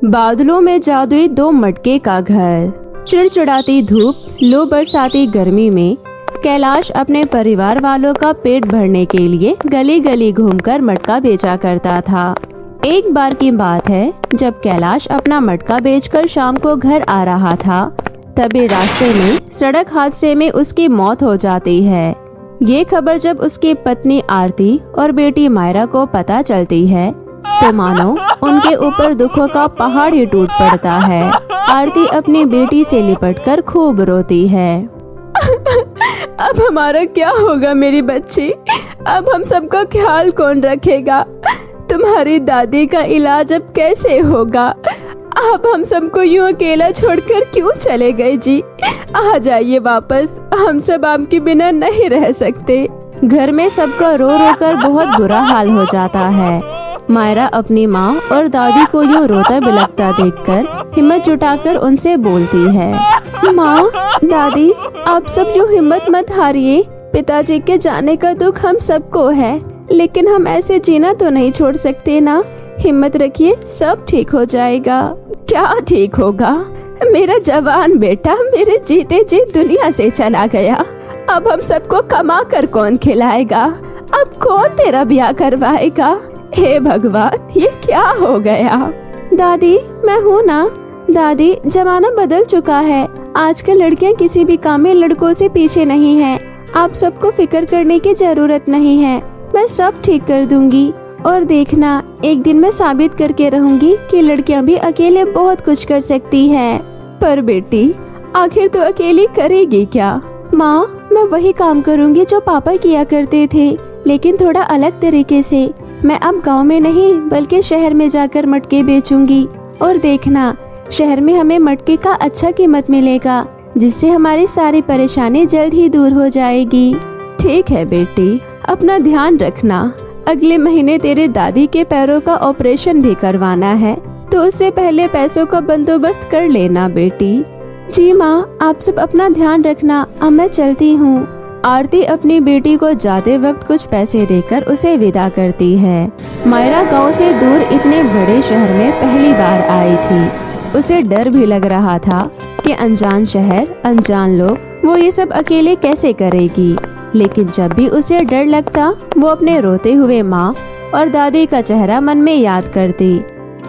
बादलों में जादुई दो मटके का घर। चिड़चिड़ाती धूप, लो बरसाती गर्मी में कैलाश अपने परिवार वालों का पेट भरने के लिए गली गली घूमकर मटका बेचा करता था। एक बार की बात है, जब कैलाश अपना मटका बेचकर शाम को घर आ रहा था, तभी रास्ते में सड़क हादसे में उसकी मौत हो जाती है। ये खबर जब उसकी पत्नी आरती और बेटी मायरा को पता चलती है तो मानो उनके ऊपर दुखों का पहाड़ ही टूट पड़ता है। आरती अपनी बेटी से लिपटकर खूब रोती है। अब हमारा क्या होगा मेरी बच्ची? अब हम सबका ख्याल कौन रखेगा? तुम्हारी दादी का इलाज अब कैसे होगा? आप हम सबको यूं अकेला छोड़कर क्यों चले गए जी? आ जाइए वापस, हम सब आपके बिना नहीं रह सकते। घर में सबका रो रो कर बहुत बुरा हाल हो जाता है। मायरा अपनी माँ और दादी को यूं रोता बिलखता देखकर हिम्मत जुटाकर उनसे बोलती है। माँ, दादी, आप सब यूं हिम्मत मत हारिए। पिताजी के जाने का दुख हम सबको है, लेकिन हम ऐसे जीना तो नहीं छोड़ सकते ना। हिम्मत रखिए, सब ठीक हो जाएगा। क्या ठीक होगा? मेरा जवान बेटा मेरे जीते जी दुनिया से चला गया। अब हम सबको कमा कर कौन खिलाएगा? अब कौन तेरा ब्याह करवाएगा? हे भगवान, ये क्या हो गया? दादी, मैं हूँ ना। दादी, जमाना बदल चुका है। आजकल लड़कियाँ किसी भी काम में लड़कों से पीछे नहीं हैं। आप सबको फिक्र करने की जरूरत नहीं है। मैं सब ठीक कर दूंगी और देखना, एक दिन मैं साबित करके रहूंगी कि लड़कियां भी अकेले बहुत कुछ कर सकती हैं। पर बेटी, आखिर तो अकेली करेगी क्या? माँ, मैं वही काम करूंगी जो पापा किया करते थे, लेकिन थोड़ा अलग तरीके से। मैं अब गांव में नहीं बल्कि शहर में जाकर मटके बेचूंगी और देखना, शहर में हमें मटके का अच्छा कीमत मिलेगा, जिससे हमारी सारी परेशानी जल्द ही दूर हो जाएगी। ठीक है बेटी, अपना ध्यान रखना। अगले महीने तेरे दादी के पैरों का ऑपरेशन भी करवाना है, तो उससे पहले पैसों का बंदोबस्त कर लेना बेटी। जी माँ, आप सब अपना ध्यान रखना। अब मैं चलती हूँ। आरती अपनी बेटी को जाते वक्त कुछ पैसे देकर उसे विदा करती है। मायरा गांव से दूर इतने बड़े शहर में पहली बार आई थी। उसे डर भी लग रहा था कि अनजान शहर, अनजान लोग, वो ये सब अकेले कैसे करेगी। लेकिन जब भी उसे डर लगता, वो अपने रोते हुए माँ और दादी का चेहरा मन में याद करती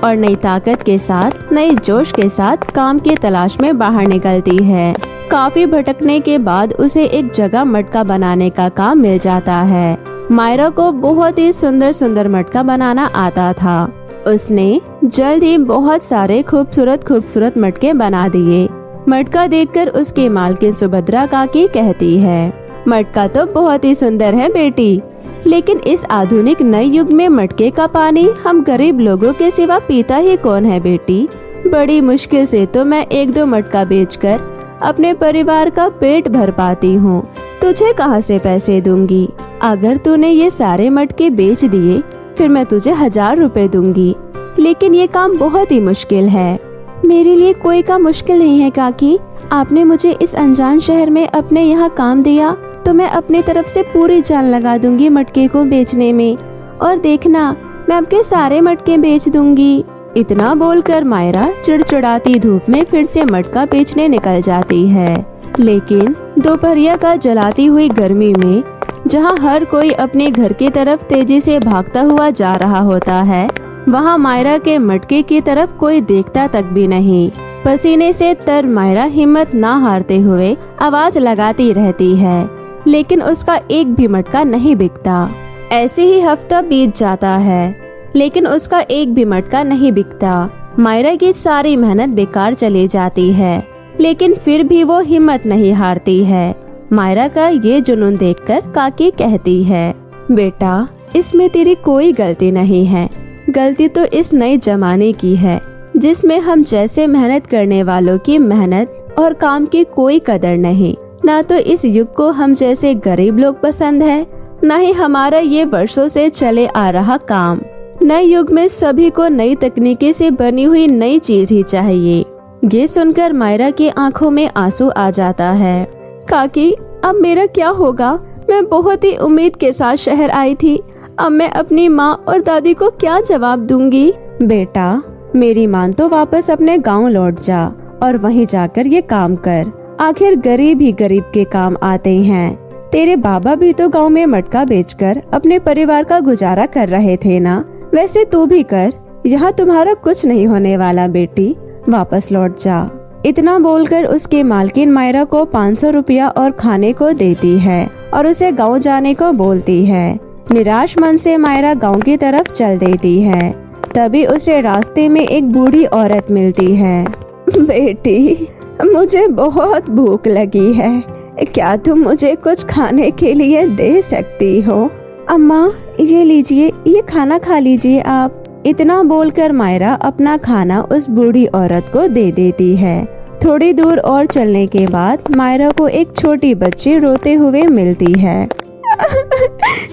और नई ताकत के साथ, नई जोश के साथ काम की तलाश में बाहर निकलती है। काफी भटकने के बाद उसे एक जगह मटका बनाने का काम मिल जाता है। मायरा को बहुत ही सुंदर सुंदर मटका बनाना आता था। उसने जल्द ही बहुत सारे खूबसूरत खूबसूरत मटके बना दिए। मटका देखकर उसकी मालकिन सुभद्रा काकी कहती है, मटका तो बहुत ही सुंदर है बेटी, लेकिन इस आधुनिक नए युग में मटके का पानी हम गरीब लोगों के सिवा पीता ही कौन है बेटी? बड़ी मुश्किल से तो मैं एक दो मटका बेचकर अपने परिवार का पेट भर पाती हूँ। तुझे कहाँ से पैसे दूंगी? अगर तूने ये सारे मटके बेच दिए, फिर मैं तुझे 1000 रुपए दूंगी, लेकिन ये काम बहुत ही मुश्किल है। मेरे लिए कोई काम मुश्किल नहीं है काकी। आपने मुझे इस अनजान शहर में अपने यहाँ काम दिया, तो मैं अपनी तरफ से पूरी जान लगा दूंगी मटके को बेचने में, और देखना, मैं आपके सारे मटके बेच दूंगी। इतना बोलकर मायरा चिड़चिड़ाती धूप में फिर से मटका बेचने निकल जाती है। लेकिन दोपहरिया का जलाती हुई गर्मी में, जहाँ हर कोई अपने घर की तरफ तेजी से भागता हुआ जा रहा होता है, वहाँ मायरा के मटके की तरफ कोई देखता तक भी नहीं। पसीने से तर मायरा हिम्मत ना हारते हुए आवाज लगाती रहती है, लेकिन उसका एक भी मटका नहीं बिकता। ऐसे ही हफ्ता बीत जाता है, लेकिन उसका एक भी मटका नहीं बिकता। मायरा की सारी मेहनत बेकार चली जाती है, लेकिन फिर भी वो हिम्मत नहीं हारती है। मायरा का ये जुनून देखकर काकी कहती है, बेटा, इसमें तेरी कोई गलती नहीं है। गलती तो इस नए जमाने की है, जिसमें हम जैसे मेहनत करने वालों की मेहनत और काम की कोई कदर नहीं। ना तो इस युग को हम जैसे गरीब लोग पसंद है, न ही हमारा ये वर्षों से चले आ रहा काम। नए युग में सभी को नई तकनीकी से बनी हुई नई चीज ही चाहिए। ये सुनकर मायरा की आंखों में आंसू आ जाता है। काकी, अब मेरा क्या होगा? मैं बहुत ही उम्मीद के साथ शहर आई थी। अब मैं अपनी माँ और दादी को क्या जवाब दूंगी? बेटा, मेरी मान तो वापस अपने गांव लौट जा और वहीं जाकर ये काम कर। आखिर गरीब ही गरीब के काम आते हैं। तेरे बाबा भी तो गांव में मटका बेचकर अपने परिवार का गुजारा कर रहे थे ना, वैसे तू भी कर। यहाँ तुम्हारा कुछ नहीं होने वाला बेटी, वापस लौट जा। इतना बोलकर उसकी मालकिन मायरा को 500 रुपया और खाने को देती है और उसे गांव जाने को बोलती है। निराश मन से मायरा गांव की तरफ चल देती है। तभी उसे रास्ते में एक बूढ़ी औरत मिलती है। बेटी, मुझे बहुत भूख लगी है, क्या तुम मुझे कुछ खाने के लिए दे सकती हो? अम्मा, ये लीजिए, ये खाना खा लीजिए आप। इतना बोलकर मायरा अपना खाना उस बूढ़ी औरत को दे देती है। थोड़ी दूर और चलने के बाद मायरा को एक छोटी बच्ची रोते हुए मिलती है।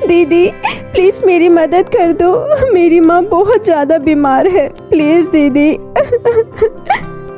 दीदी, प्लीज मेरी मदद कर दो, मेरी माँ बहुत ज्यादा बीमार है, प्लीज दीदी।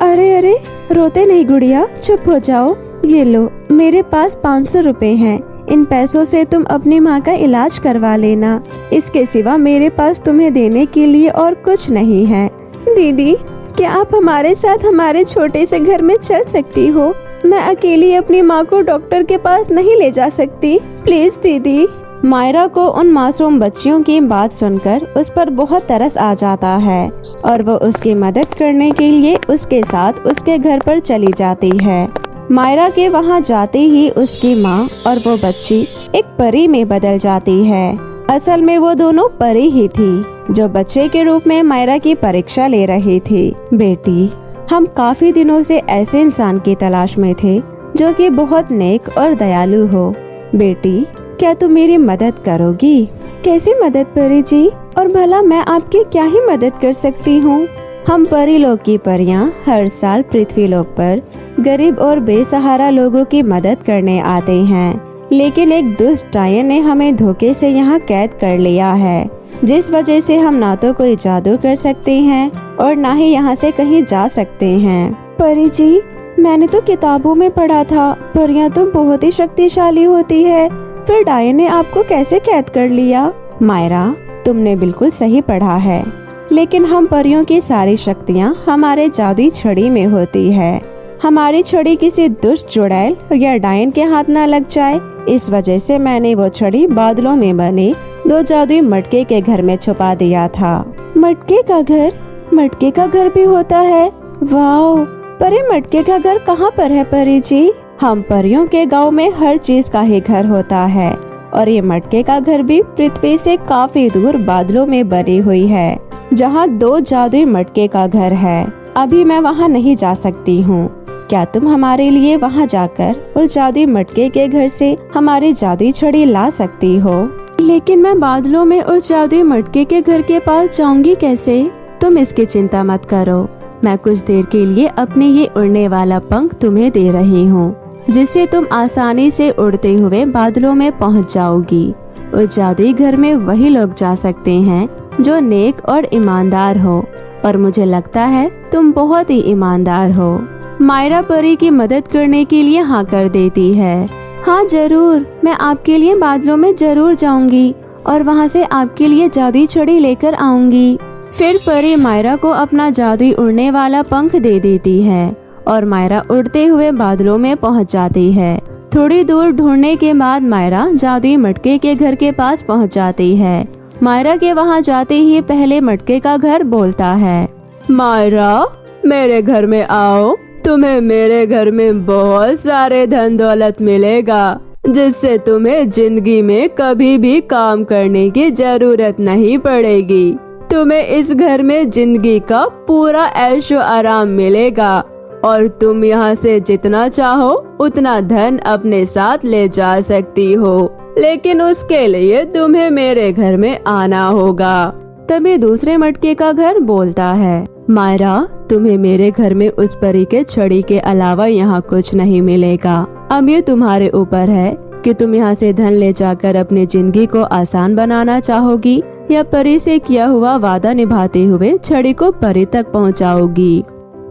अरे अरे, रोते नहीं गुड़िया, चुप हो जाओ। ये लो, मेरे पास 500 रुपए हैं। इन पैसों से तुम अपनी माँ का इलाज करवा लेना। इसके सिवा मेरे पास तुम्हें देने के लिए और कुछ नहीं है। दीदी, क्या आप हमारे साथ हमारे छोटे से घर में चल सकती हो? मैं अकेली अपनी माँ को डॉक्टर के पास नहीं ले जा सकती, प्लीज दीदी। मायरा को उन मासूम बच्चियों की बात सुनकर उस पर बहुत तरस आ जाता है और वो उसकी मदद करने के लिए उसके साथ उसके घर पर चली जाती है। मायरा के वहाँ जाते ही उसकी माँ और वो बच्ची एक परी में बदल जाती है। असल में वो दोनों परी ही थी, जो बच्चे के रूप में मायरा की परीक्षा ले रही थी। बेटी, हम काफी दिनों से ऐसे इंसान की तलाश में थे जो कि बहुत नेक और दयालु हो। बेटी, क्या तुम मेरी मदद करोगी? कैसी मदद परी जी? और भला मैं आपकी क्या ही मदद कर सकती हूँ? हम परी लोग की परियां हर साल पृथ्वी लोक पर गरीब और बेसहारा लोगों की मदद करने आते हैं, लेकिन एक दुष्ट डायन ने हमें धोखे से यहाँ कैद कर लिया है, जिस वजह से हम ना तो कोई जादू कर सकते हैं और ना ही यहाँ से कहीं जा सकते हैं। परी जी, मैंने तो किताबों में पढ़ा था परियां तो बहुत ही शक्तिशाली होती है, फिर डायन ने आपको कैसे कैद कर लिया? मायरा, तुमने बिल्कुल सही पढ़ा है, लेकिन हम परियों की सारी शक्तियाँ हमारे जादुई छड़ी में होती है। हमारी छड़ी किसी दुष्ट चुड़ैल या डायन के हाथ न लग जाए, इस वजह से मैंने वो छड़ी बादलों में बने 2 जादुई मटके के घर में छुपा दिया था। मटके का घर? मटके का घर भी होता है? वाह, पर ये मटके का घर कहाँ पर है परी जी? हम परियों के गांव में हर चीज का ही घर होता है और ये मटके का घर भी पृथ्वी से काफी दूर बादलों में बनी हुई है, जहाँ 2 जादुई मटके का घर है। अभी मैं वहाँ नहीं जा सकती हूँ। क्या तुम हमारे लिए वहाँ जाकर और जादुई मटके के घर से हमारी जादुई छड़ी ला सकती हो? लेकिन मैं बादलों में और जादुई मटके के घर के पास जाऊंगी कैसे? तुम इसकी चिंता मत करो, मैं कुछ देर के लिए अपने ये उड़ने वाला पंख तुम्हें दे रही हूँ, जिससे तुम आसानी से उड़ते हुए बादलों में पहुँच जाओगी। उस जादुई घर में वही लोग जा सकते हैं जो नेक और ईमानदार हो, और मुझे लगता है तुम बहुत ही ईमानदार हो। मायरा परी की मदद करने के लिए हाँ कर देती है। हाँ जरूर, मैं आपके लिए बादलों में जरूर जाऊंगी और वहाँ से आपके लिए जादुई छड़ी लेकर आऊंगी। फिर परी मायरा को अपना जादुई उड़ने वाला पंख दे देती है और मायरा उड़ते हुए बादलों में पहुँच जाती है। थोड़ी दूर ढूंढने के बाद मायरा जादुई मटके के घर के पास पहुँच जाती है। मायरा के वहाँ जाते ही पहले मटके का घर बोलता है, मायरा, मेरे घर में आओ, तुम्हें मेरे घर में बहुत सारे धन दौलत मिलेगा, जिससे तुम्हें जिंदगी में कभी भी काम करने की जरूरत नहीं पड़ेगी। तुम्हें इस घर में जिंदगी का पूरा ऐशो आराम मिलेगा और तुम यहाँ से जितना चाहो उतना धन अपने साथ ले जा सकती हो, लेकिन उसके लिए तुम्हें मेरे घर में आना होगा। तभी दूसरे मटके का घर बोलता है, मायरा, तुम्हें मेरे घर में उस परी के छड़ी के अलावा यहाँ कुछ नहीं मिलेगा। अब ये तुम्हारे ऊपर है कि तुम यहाँ से धन ले जाकर अपनी जिंदगी को आसान बनाना चाहोगी या परी से किया हुआ वादा निभाते हुए छड़ी को परी तक पहुँचाओगी।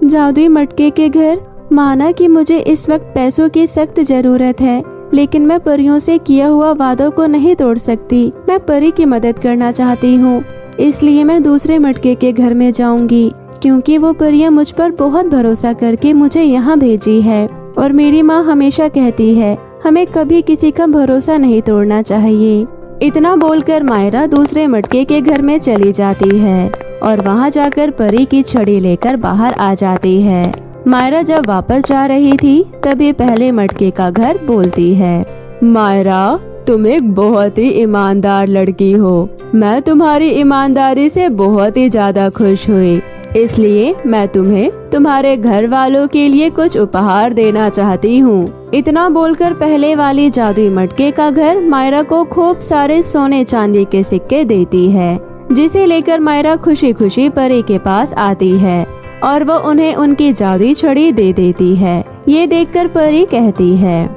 जादुई मटके के घर, माना कि मुझे इस वक्त पैसों की सख्त जरूरत है, लेकिन मैं परियों से किया हुआ वादों को नहीं तोड़ सकती। मैं परी की मदद करना चाहती हूँ, इसलिए मैं दूसरे मटके के घर में जाऊंगी। क्योंकि वो परियां मुझ पर बहुत भरोसा करके मुझे यहाँ भेजी है। और मेरी माँ हमेशा कहती है हमें कभी किसी का भरोसा नहीं तोड़ना चाहिए। इतना बोलकर मायरा दूसरे मटके के घर में चली जाती है और वहाँ जाकर परी की छड़ी लेकर बाहर आ जाती है। मायरा जब वापस जा रही थी तभी पहले मटके का घर बोलती है, मायरा तुम एक बहुत ही ईमानदार लड़की हो। मैं तुम्हारी ईमानदारी से बहुत ही ज्यादा खुश हुई, इसलिए मैं तुम्हें तुम्हारे घर वालों के लिए कुछ उपहार देना चाहती हूँ। इतना बोलकर पहले वाली जादुई मटके का घर मायरा को खूब सारे सोने चांदी के सिक्के देती है, जिसे लेकर मायरा खुशी खुशी परी के पास आती है और वो उन्हें उनकी जादुई छड़ी दे देती है। ये देखकर परी कहती है,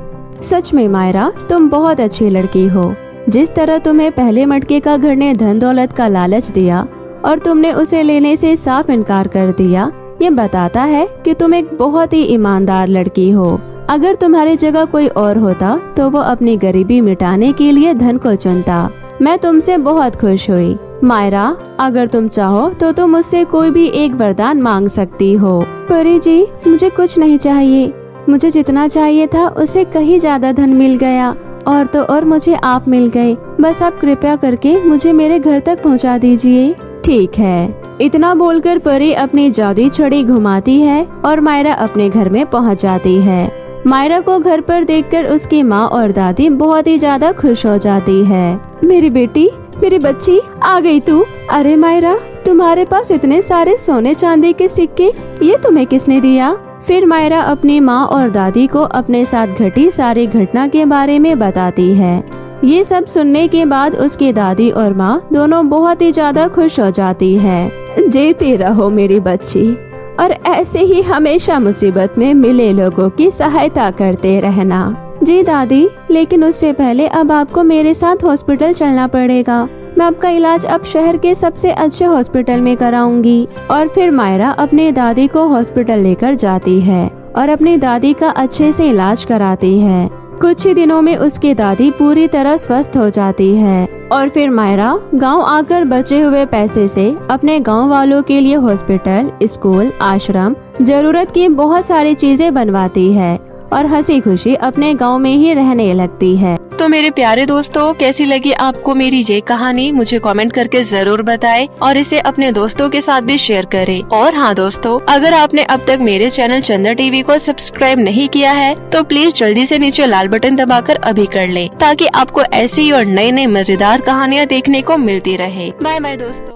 सच में मायरा तुम बहुत अच्छी लड़की हो। जिस तरह तुम्हें पहले मटके का घर ने धन दौलत का लालच दिया और तुमने उसे लेने से साफ इनकार कर दिया, ये बताता है कि तुम एक बहुत ही ईमानदार लड़की हो। अगर तुम्हारी जगह कोई और होता तो वो अपनी गरीबी मिटाने के लिए धन को चुनता। मैं तुमसे बहुत खुश हुई। मायरा अगर तुम चाहो तो तुम मुझसे कोई भी एक वरदान मांग सकती हो। परी जी मुझे कुछ नहीं चाहिए, मुझे जितना चाहिए था उससे कहीं ज्यादा धन मिल गया और तो और मुझे आप मिल गए। बस आप कृपया करके मुझे मेरे घर तक पहुंचा दीजिए। ठीक है। इतना बोलकर परी अपनी जादुई छड़ी घुमाती है और मायरा अपने घर में पहुंच जाती है। मायरा को घर पर देखकर उसकी माँ और दादी बहुत ही ज्यादा खुश हो जाती है। मेरी बेटी, मेरी बच्ची, आ गई तू। अरे मायरा तुम्हारे पास इतने सारे सोने चांदी के सिक्के, ये तुम्हें किसने दिया? फिर मायरा अपनी माँ और दादी को अपने साथ घटी सारी घटना के बारे में बताती है। ये सब सुनने के बाद उसकी दादी और माँ दोनों बहुत ही ज्यादा खुश हो जाती है। जीती रहो मेरी बच्ची, और ऐसे ही हमेशा मुसीबत में मिले लोगों की सहायता करते रहना। जी दादी, लेकिन उससे पहले अब आपको मेरे साथ हॉस्पिटल चलना पड़ेगा। मैं आपका इलाज अब शहर के सबसे अच्छे हॉस्पिटल में कराऊंगी। और फिर मायरा अपने दादी को हॉस्पिटल लेकर जाती है और अपनी दादी का अच्छे से इलाज कराती है। कुछ ही दिनों में उसकी दादी पूरी तरह स्वस्थ हो जाती है और फिर मायरा गांव आकर बचे हुए पैसे से अपने गांव वालों के लिए हॉस्पिटल, स्कूल, आश्रम, जरूरत की बहुत सारी चीजें बनवाती है और हंसी खुशी अपने गांव में ही रहने लगती है। तो मेरे प्यारे दोस्तों, कैसी लगी आपको मेरी ये कहानी? मुझे कमेंट करके जरूर बताएं और इसे अपने दोस्तों के साथ भी शेयर करें। और हाँ दोस्तों, अगर आपने अब तक मेरे चैनल चंदा टीवी को सब्सक्राइब नहीं किया है तो प्लीज जल्दी से नीचे लाल बटन दबाकर अभी कर लें, ताकि आपको ऐसी और नई नई मजेदार कहानियाँ देखने को मिलती रहे। बाय बाय दोस्तों।